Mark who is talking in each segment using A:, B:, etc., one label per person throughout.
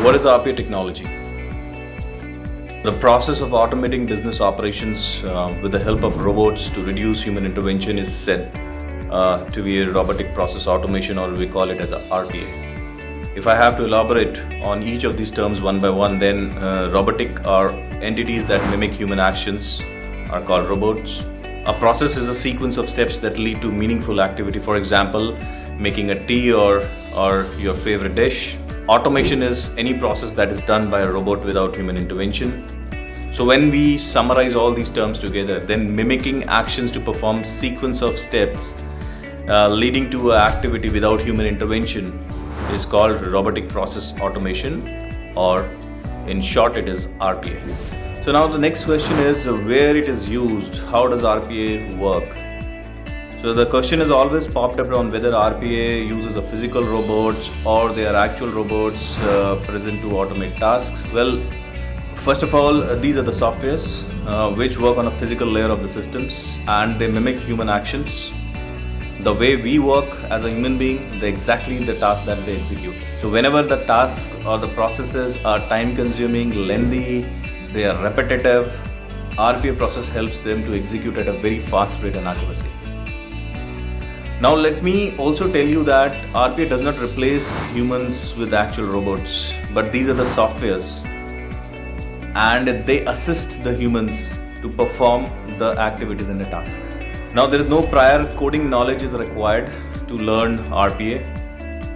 A: What is RPA technology? The process of automating business operations with the help of robots to reduce human intervention is said to be a robotic process automation, or we call it as a RPA. If I have to elaborate on each of these terms one by one, then robotic are entities that mimic human actions are called robots. A process is a sequence of steps that lead to meaningful activity. For example, making a tea or your favorite dish. Automation is any process that is done by a robot without human intervention. So when we summarize all these terms together, then mimicking actions to perform sequence of steps leading to an activity without human intervention is called robotic process automation, or in short it is RPA. So now the next question is where it is used. How does RPA work? So the question has always popped up on whether RPA uses a physical robots or they are actual robots present to automate tasks. Well, first of all, these are the softwares which work on a physical layer of the systems, and they mimic human actions. The way we work as a human being, exactly the task that they execute. So whenever the task or the processes are time consuming, lengthy, they are repetitive, RPA process helps them to execute at a very fast rate and accuracy. Now let me also tell you that RPA does not replace humans with actual robots, but these are the softwares and they assist the humans to perform the activities in the task. Now there is no prior coding knowledge is required to learn RPA.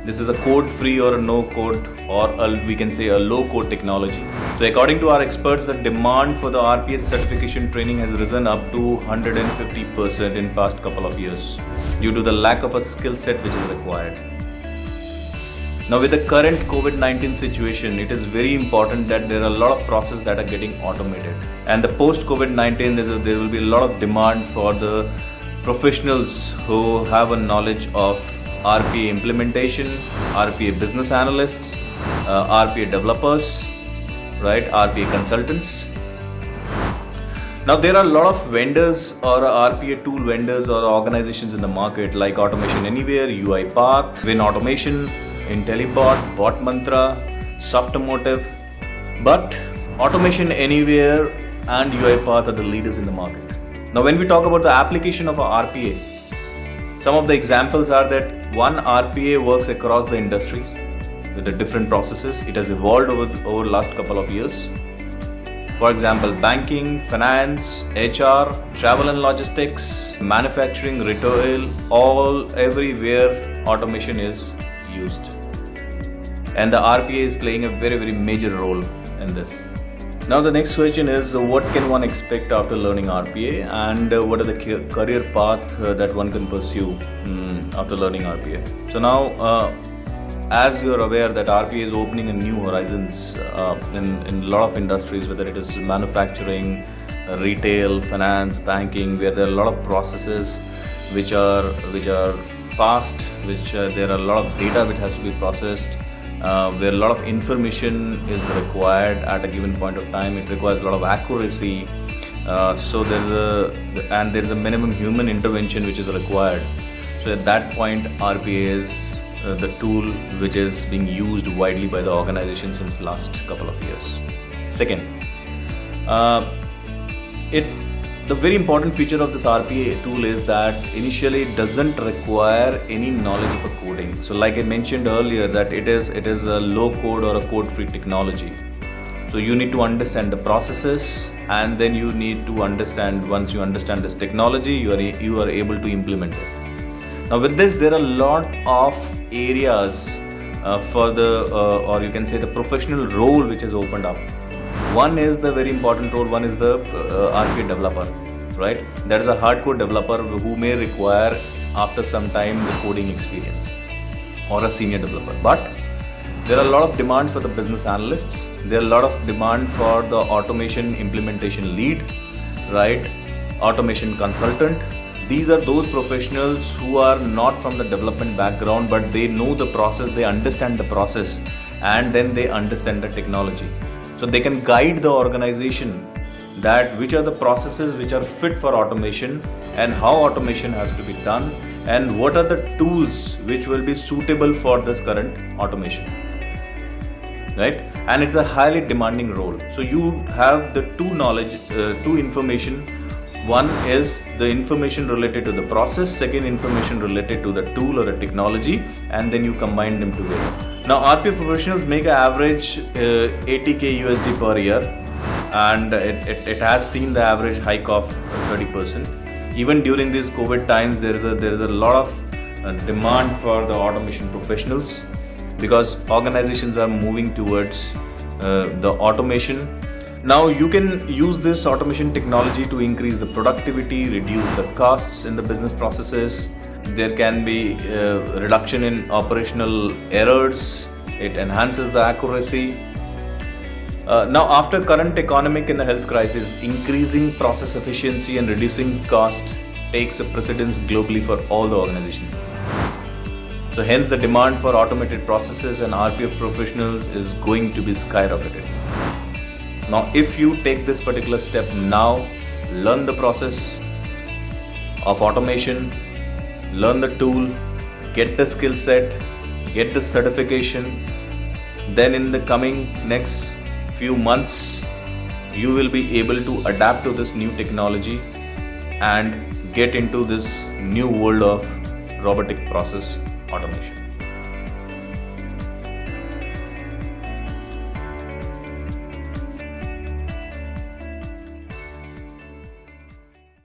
A: This is a code-free or a no-code, or we can say a low-code technology. So according to our experts, the demand for the RPA certification training has risen up to 150% in past couple of years due to the lack of a skill set which is required. Now with the current COVID-19 situation, it is very important that there are a lot of processes that are getting automated. And the post-COVID-19, there will be a lot of demand for the professionals who have a knowledge of RPA implementation, RPA business analysts, RPA developers, right? RPA consultants. Now there are a lot of vendors or RPA tool vendors or organizations in the market like Automation Anywhere, UiPath, WinAutomation, IntelliBot, BotMantra, Softomotive. But Automation Anywhere and UiPath are the leaders in the market. Now when we talk about the application of a RPA, some of the examples are that one RPA works across the industries with the different processes. It has evolved over the last couple of years. For example, banking, finance, HR, travel and logistics, manufacturing, retail, everywhere automation is used. And the RPA is playing a very, very major role in this. Now the next question is what can one expect after learning RPA, and what are the career path that one can pursue after learning RPA. So now as you are aware that RPA is opening a new horizons in a lot of industries, whether it is manufacturing, retail, finance, banking, where there are a lot of processes which are fast, there are a lot of data which has to be processed, where a lot of information is required at a given point of time. It requires a lot of accuracy. So there is a minimum human intervention which is required. So at that point, RPA is the tool which is being used widely by the organization since last couple of years. Second, the very important feature of this RPA tool is that initially it doesn't require any knowledge of a coding. So like I mentioned earlier, that it is a low code or a code-free technology. So you need to understand the processes, and then you need to understand, once you understand this technology, you are able to implement it. Now with this, there are a lot of areas for the or you can say the professional role which is opened up. One is the very important role, one is the RPA developer, right? That is a hardcore developer who may require after some time the coding experience, or a senior developer. But there are a lot of demand for the business analysts, there are a lot of demand for the automation implementation lead, right? Automation consultant. These are those professionals who are not from the development background, but they know the process, they understand the process, and then they understand the technology. So they can guide the organization that which are the processes which are fit for automation and how automation has to be done, and what are the tools which will be suitable for this current automation, right? And it's a highly demanding role. So you have the two information. One is the information related to the process, second information related to the tool or a technology, and then you combine them together. Now RPA professionals make an average 80k USD per year, and it has seen the average hike of 30%. Even during these COVID times, there is a lot of demand for the automation professionals, because organizations are moving towards the automation. Now you can use this automation technology to increase the productivity, reduce the costs in the business processes. There can be reduction in operational errors. It enhances the accuracy. Now after current economic and health crisis, increasing process efficiency and reducing cost takes a precedence globally for all the organizations. So hence the demand for automated processes and RPA professionals is going to be skyrocketed. Now if you take this particular step now, learn the process of automation, learn the tool, get the skill set, get the certification, then in the coming next few months you will be able to adapt to this new technology and get into this new world of robotic process automation.